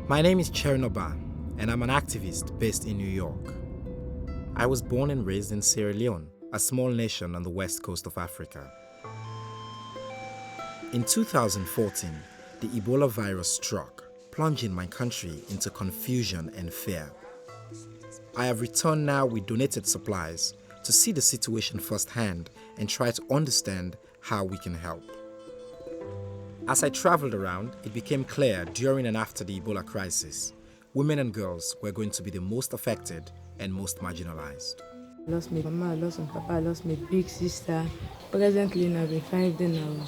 My name is Chernor, and I'm an activist based in New York. I was born and raised in Sierra Leone, a small nation on the west coast of Africa. In 2014, the Ebola virus struck, plunging my country into confusion and fear. I have returned now with donated supplies to see the situation firsthand and try to understand how we can help. As I traveled around, it became clear during and after the Ebola crisis, women and girls were going to be the most affected and most marginalized. I lost my mama, I lost my papa, I lost my big sister. Presently, now we 5 days now.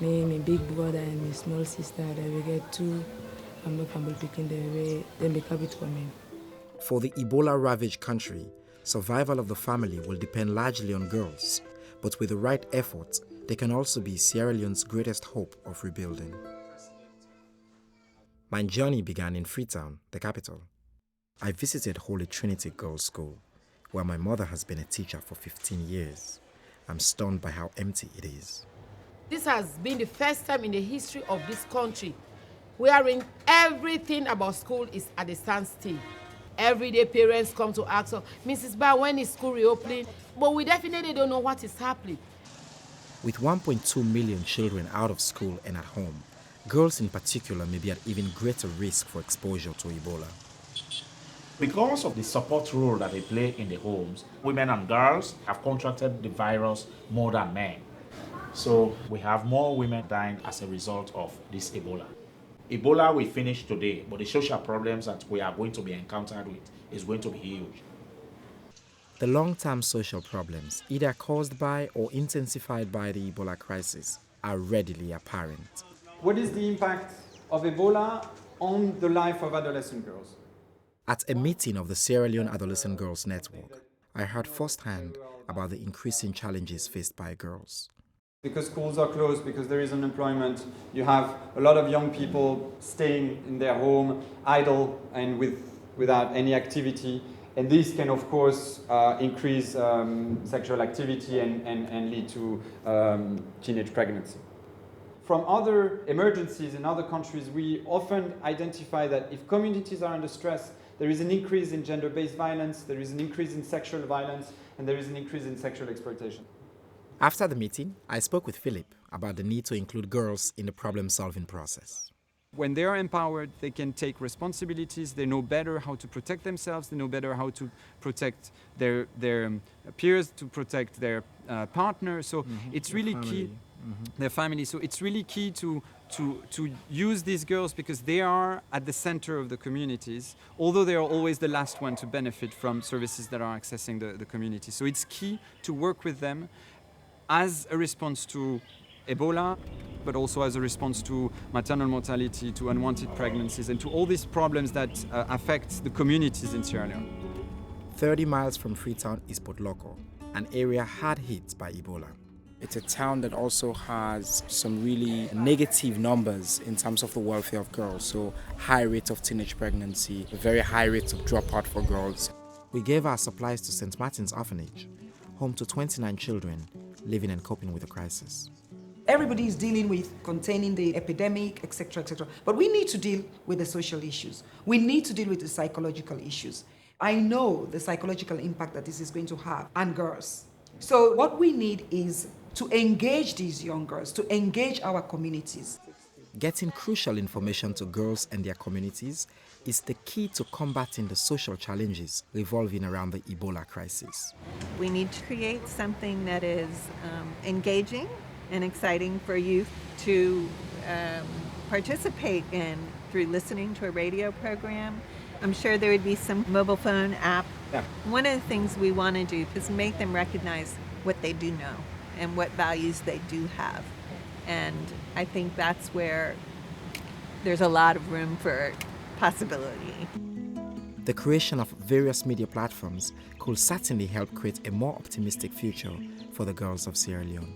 Me, my big brother and my small sister, they will get 2 family picking their way, then they come it for me. For the Ebola-ravaged country, survival of the family will depend largely on girls, but with the right efforts, they can also be Sierra Leone's greatest hope of rebuilding. My journey began in Freetown, the capital. I visited Holy Trinity Girls' School, where my mother has been a teacher for 15 years. I'm stunned by how empty it is. This has been the first time in the history of this country wherein everything about school is at a standstill. Every day parents come to ask us, Mrs. Ba, when is school reopening? But we definitely don't know what is happening. With 1.2 million children out of school and at home, girls in particular may be at even greater risk for exposure to Ebola. Because of the support role that they play in the homes, women and girls have contracted the virus more than men. So we have more women dying as a result of this Ebola. Ebola will finish today, but the social problems that we are going to be encountered with is going to be huge. The long-term social problems, either caused by or intensified by the Ebola crisis, are readily apparent. What is the impact of Ebola on the life of adolescent girls? At a meeting of the Sierra Leone Adolescent Girls Network, I heard firsthand about the increasing challenges faced by girls. Because schools are closed, because there is unemployment, you have a lot of young people staying in their home, idle and without any activity. And this can, of course, increase sexual activity and lead to teenage pregnancy. From other emergencies in other countries, we often identify that if communities are under stress, there is an increase in gender-based violence, there is an increase in sexual violence, and there is an increase in sexual exploitation. After the meeting, I spoke with Philip about the need to include girls in the problem-solving process. When they are empowered, they can take responsibilities, they know better how to protect themselves, they know better how to protect their peers, to protect their partner. So it's really key, their family. So it's really key to use these girls because they are at the center of the communities, although they are always the last one to benefit from services that are accessing the community. So it's key to work with them as a response to Ebola, but also as a response to maternal mortality, to unwanted pregnancies, and to all these problems that affect the communities in Sierra Leone. 30 miles from Freetown is Potloko, an area hard hit by Ebola. It's a town that also has some really negative numbers in terms of the welfare of girls. So high rate of teenage pregnancy, a very high rate of dropout for girls. We gave our supplies to St. Martin's Orphanage, home to 29 children living and coping with the crisis. Everybody is dealing with containing the epidemic, etc., etc. But we need to deal with the social issues. We need to deal with the psychological issues. I know the psychological impact that this is going to have on girls. So what we need is to engage these young girls, to engage our communities. Getting crucial information to girls and their communities is the key to combating the social challenges revolving around the Ebola crisis. We need to create something that is engaging and exciting for youth to participate in through listening to a radio program. I'm sure there would be some mobile phone app. Yeah. One of the things we want to do is make them recognize what they do know and what values they do have. And I think that's where there's a lot of room for possibility. The creation of various media platforms could certainly help create a more optimistic future for the girls of Sierra Leone.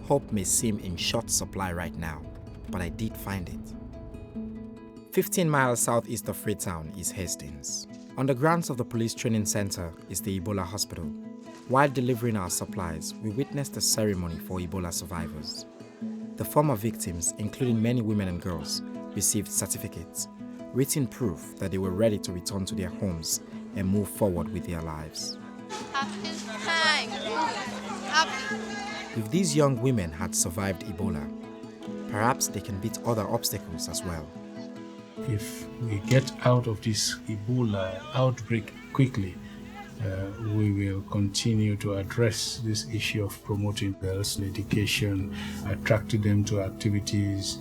Hope may seem in short supply right now, but I did find it. 15 miles southeast of Freetown is Hastings. On the grounds of the police training center is the Ebola hospital. While delivering our supplies, we witnessed a ceremony for Ebola survivors. The former victims, including many women and girls, received certificates, written proof that they were ready to return to their homes and move forward with their lives. If these young women had survived Ebola, perhaps they can beat other obstacles as well. If we get out of this Ebola outbreak quickly, we will continue to address this issue of promoting girls' education, attracting them to activities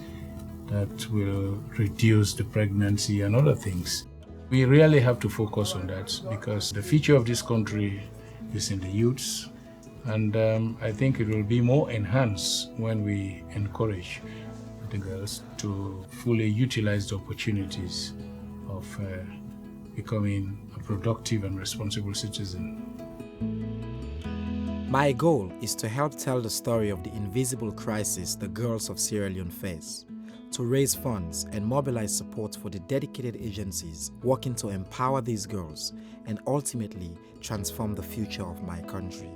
that will reduce the pregnancy and other things. We really have to focus on that because the future of this country is in the youths, and I think it will be more enhanced when we encourage the girls to fully utilize the opportunities of becoming a productive and responsible citizen. My goal is to help tell the story of the invisible crisis the girls of Sierra Leone face, to raise funds and mobilize support for the dedicated agencies working to empower these girls and ultimately transform the future of my country.